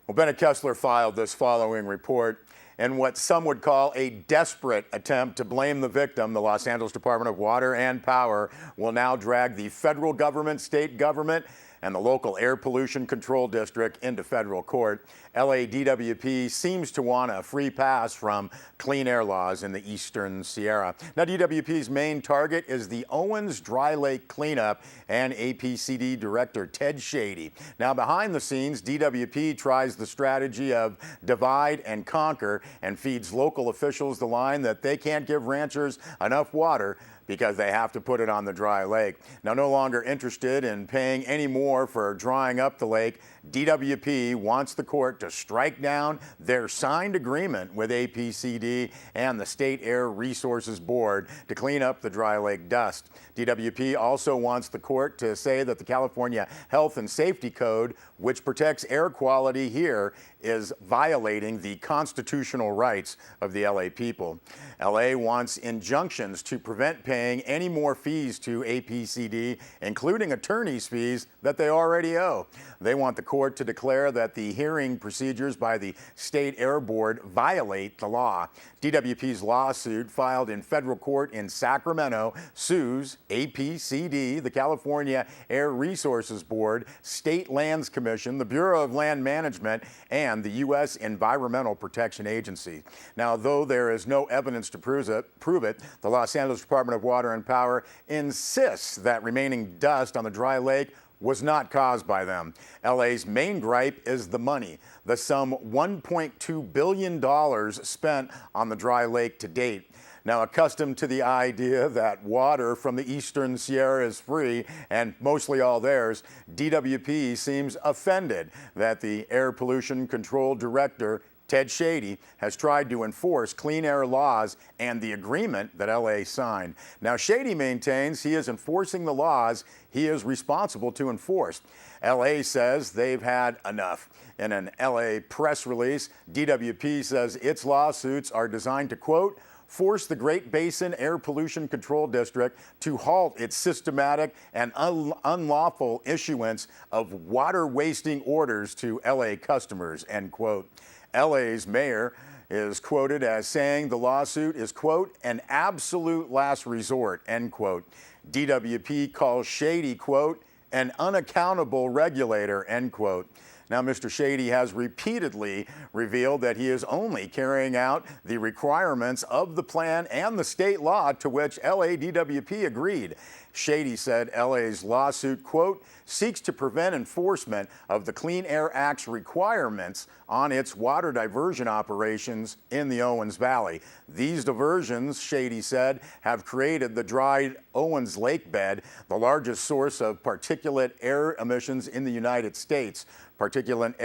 Well, Bennett Kessler filed this following report in what some would call a desperate attempt to blame the victim. The Los Angeles Department of Water and Power will now drag the federal government, state government, and the local air pollution control district into federal court. LA DWP seems to want a free pass from clean air laws in the Eastern Sierra. Now, DWP's main target is the Owens Dry Lake cleanup and APCD Director Ted Shady. Now, behind the scenes, DWP tries the strategy of divide and conquer and feeds local officials the line that they can't give ranchers enough water because they have to put it on the dry lake. Now, no longer interested in paying any more for drying up the lake, DWP wants the court to strike down their signed agreement with APCD and the State Air Resources Board to clean up the dry lake dust. DWP also wants the court to say that the California Health and Safety Code, which protects air quality here, is violating the constitutional rights of the LA people. LA wants injunctions to prevent paying any more fees to APCD, including attorney's fees that they already owe. They want the court to declare that the hearing procedures by the State Air Board violate the law. DWP's lawsuit, filed in federal court in Sacramento, sues APCD, the California Air Resources Board, State Lands Commission, the Bureau of Land Management, and the U.S. Environmental Protection Agency. Now, though there is no evidence to prove it, the Los Angeles Department of Water and Power insists that remaining dust on the dry lake was not caused by them. LA's main gripe is the money, the sum $1.2 billion spent on the dry lake to date. Now, accustomed to the idea that water from the Eastern Sierra is free and mostly all theirs, DWP seems offended that the Air Pollution Control Director, Ted Shady, has tried to enforce clean air laws and the agreement that LA signed. Now, Shady maintains he is enforcing the laws he is responsible to enforce. LA says they've had enough. In an LA press release, DWP says its lawsuits are designed to, quote, force the Great Basin Air Pollution Control District to halt its systematic and unlawful issuance of water wasting orders to LA customers, end quote. LA's mayor is quoted as saying the lawsuit is, quote, an absolute last resort, end quote. DWP calls Shady, quote, an unaccountable regulator, end quote. Now, Mr. Shady has repeatedly revealed that he is only carrying out the requirements of the plan and the state law to which LADWP agreed. Shady said LA's lawsuit, quote, seeks to prevent enforcement of the Clean Air Act's requirements on its water diversion operations in the Owens Valley. These diversions, Shady said, have created the dried Owens Lake bed, the largest source of particulate air emissions in the United States. Particulate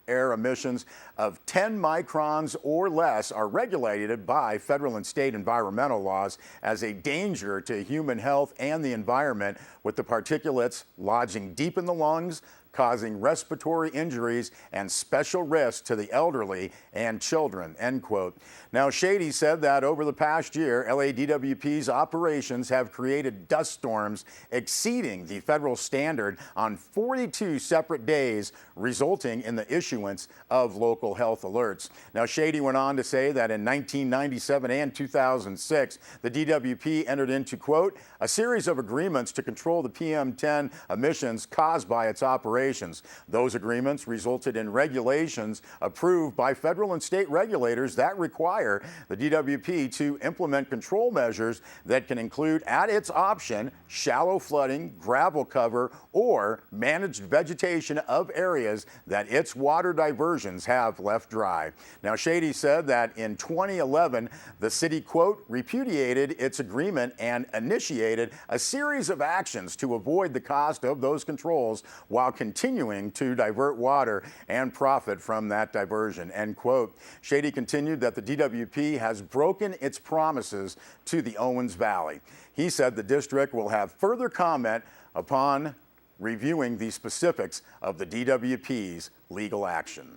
air emissions of 10 microns or less are regulated by federal and state environmental laws as a danger to human health and the environment, with the particulates lodging deep in the lungs, causing respiratory injuries and special risks to the elderly and children, end quote. Now, Shady said that over the past year, LADWP's operations have created dust storms exceeding the federal standard on 42 separate days, resulting in the issuance of local health alerts. Now, Shady went on to say that in 1997 and 2006, the DWP entered into, quote, a series of agreements to control the PM10 emissions caused by its operations. Those agreements resulted in regulations approved by federal and state regulators that require the DWP to implement control measures that can include, at its option, shallow flooding, gravel cover, or managed vegetation of areas that its water diversions have left dry. Now, Shady said that in 2011, the city, quote, repudiated its agreement and initiated a series of actions to avoid the cost of those controls while continuing to divert water and profit from that diversion, end quote. Shady continued that the DWP has broken its promises to the Owens Valley. He said the district will have further comment upon reviewing the specifics of the DWP's legal action.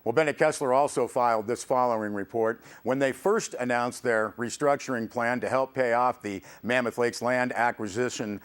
Well, Bennett Kessler also filed this following report. When they first announced their restructuring plan to help pay off the Mammoth Lakes land acquisition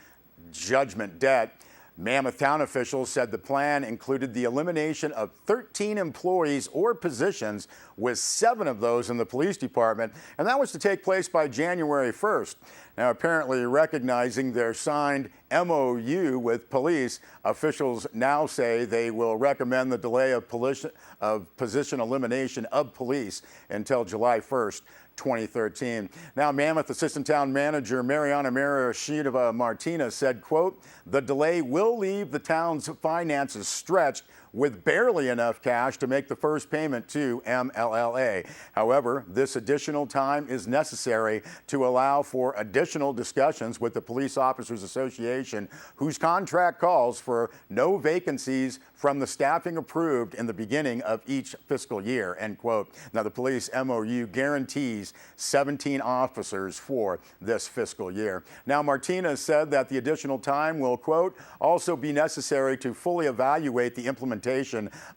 judgment debt, Mammoth Town officials said the plan included the elimination of 13 employees or positions, with 7 of those in the police department, and that was to take place by January 1st. Now, apparently recognizing their signed MOU with police, officials now say they will recommend the delay of position elimination of police until July 1st. 2013. Now, Mammoth Assistant Town Manager Mariana Marashidova Martinez said, quote, "The delay will leave the town's finances stretched with barely enough cash to make the first payment to MLLA. However, this additional time is necessary to allow for additional discussions with the Police Officers Association, whose contract calls for no vacancies from the staffing approved in the beginning of each fiscal year," end quote. Now, the police MOU guarantees 17 officers for this fiscal year. Now, Martinez said that the additional time will, quote, "also be necessary to fully evaluate the implementation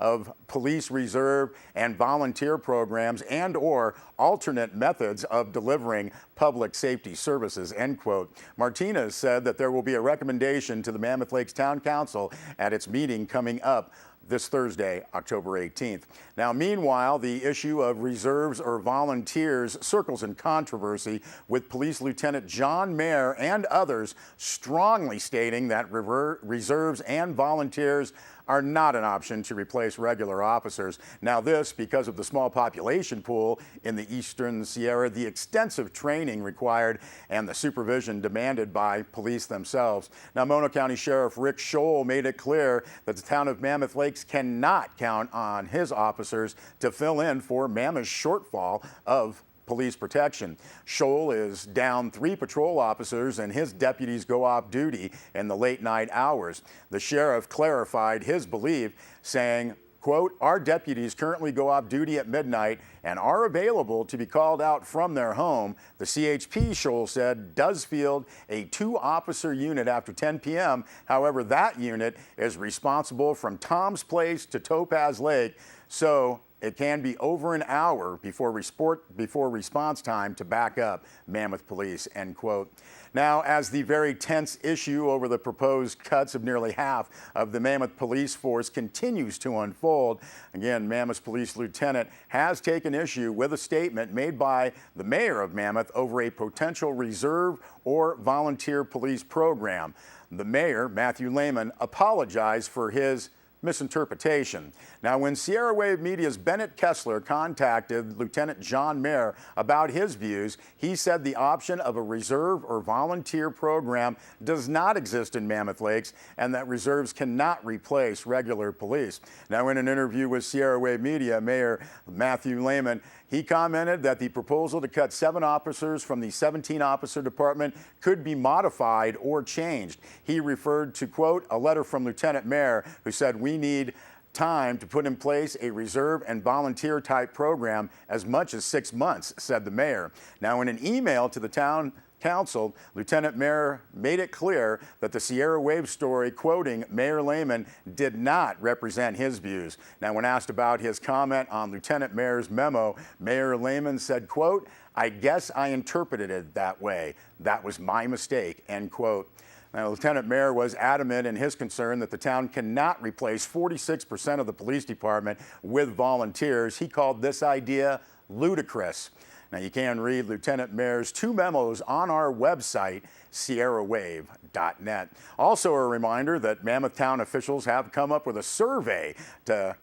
of police reserve and volunteer programs and/or alternate methods of delivering public safety services," end quote. Martinez said that there will be a recommendation to the Mammoth Lakes Town Council at its meeting coming up this Thursday, October 18th. Now, meanwhile, the issue of reserves or volunteers circles in controversy, with Police Lieutenant John Mayer and others strongly stating that reserves and volunteers are not an option to replace regular officers. Now, this because of the small population pool in the Eastern Sierra, the extensive training required, and the supervision demanded by police themselves. Now, Mono County Sheriff Rick Scholl made it clear that the town of Mammoth Lakes cannot count on his officers to fill in for Mammoth's shortfall of police protection. Scholl is down 3 patrol officers, and his deputies go off duty in the late night hours. The sheriff clarified his belief, saying, quote, "Our deputies currently go off duty at midnight and are available to be called out from their home. The CHP," Scholl said, "does field a 2-officer unit after 10 p.m. However, that unit is responsible from Tom's Place to Topaz Lake, so it can be over an hour before response time to back up Mammoth Police," end quote. Now, as the very tense issue over the proposed cuts of nearly half of the Mammoth police force continues to unfold, again, Mammoth Police Lieutenant has taken issue with a statement made by the mayor of Mammoth over a potential reserve or volunteer police program. The mayor, Matthew Lehman, apologized for his misinterpretation. Now, when Sierra Wave Media's Bennett Kessler contacted Lieutenant John Mayer about his views, he said the option of a reserve or volunteer program does not exist in Mammoth Lakes, and that reserves cannot replace regular police. Now, in an interview with Sierra Wave Media, Mayor Matthew Lehman, he commented that the proposal to cut 7 officers from the 17-officer department could be modified or changed. He referred to, quote, a letter from Lieutenant Mayer, who said, "We need time to put in place a reserve and volunteer type program, as much as 6 months," said the mayor. Now, in an email to the town council, Lieutenant Mayer made it clear that the Sierra Wave story, quoting Mayor Lehman, did not represent his views. Now, when asked about his comment on Lieutenant Mayer's memo, Mayor Lehman said, quote, "I guess I interpreted it that way. That was my mistake," end quote. Now, Lieutenant Mayer was adamant in his concern that the town cannot replace 46% of the police department with volunteers. He called this idea ludicrous. Now, you can read Lieutenant Mayer's 2 memos on our website, sierrawave.net. Also, a reminder that Mammoth Town officials have come up with a survey to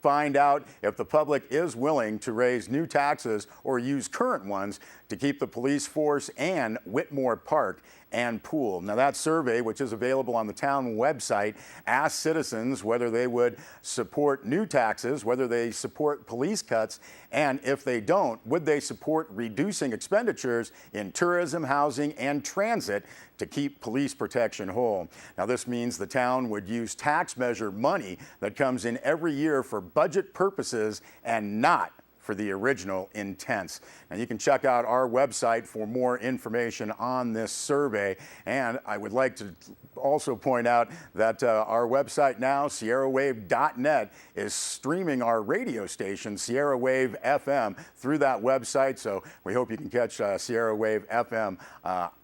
find out if the public is willing to raise new taxes or use current ones to keep the police force and Whitmore Park and pool. Now, that survey, which is available on the town website, asks citizens whether they would support new taxes, whether they support police cuts, and if they don't, would they support reducing expenditures in tourism, housing, and transit to keep police protection whole. Now, this means the town would use tax measure money that comes in every year for budget purposes and not for the original intents. And you can check out our website for more information on this survey. And I would like to also point out that our website now, sierrawave.net, is streaming our radio station, Sierra Wave FM, through that website. So we hope you can catch Sierra Wave FM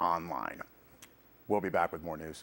online. We'll be back with more news.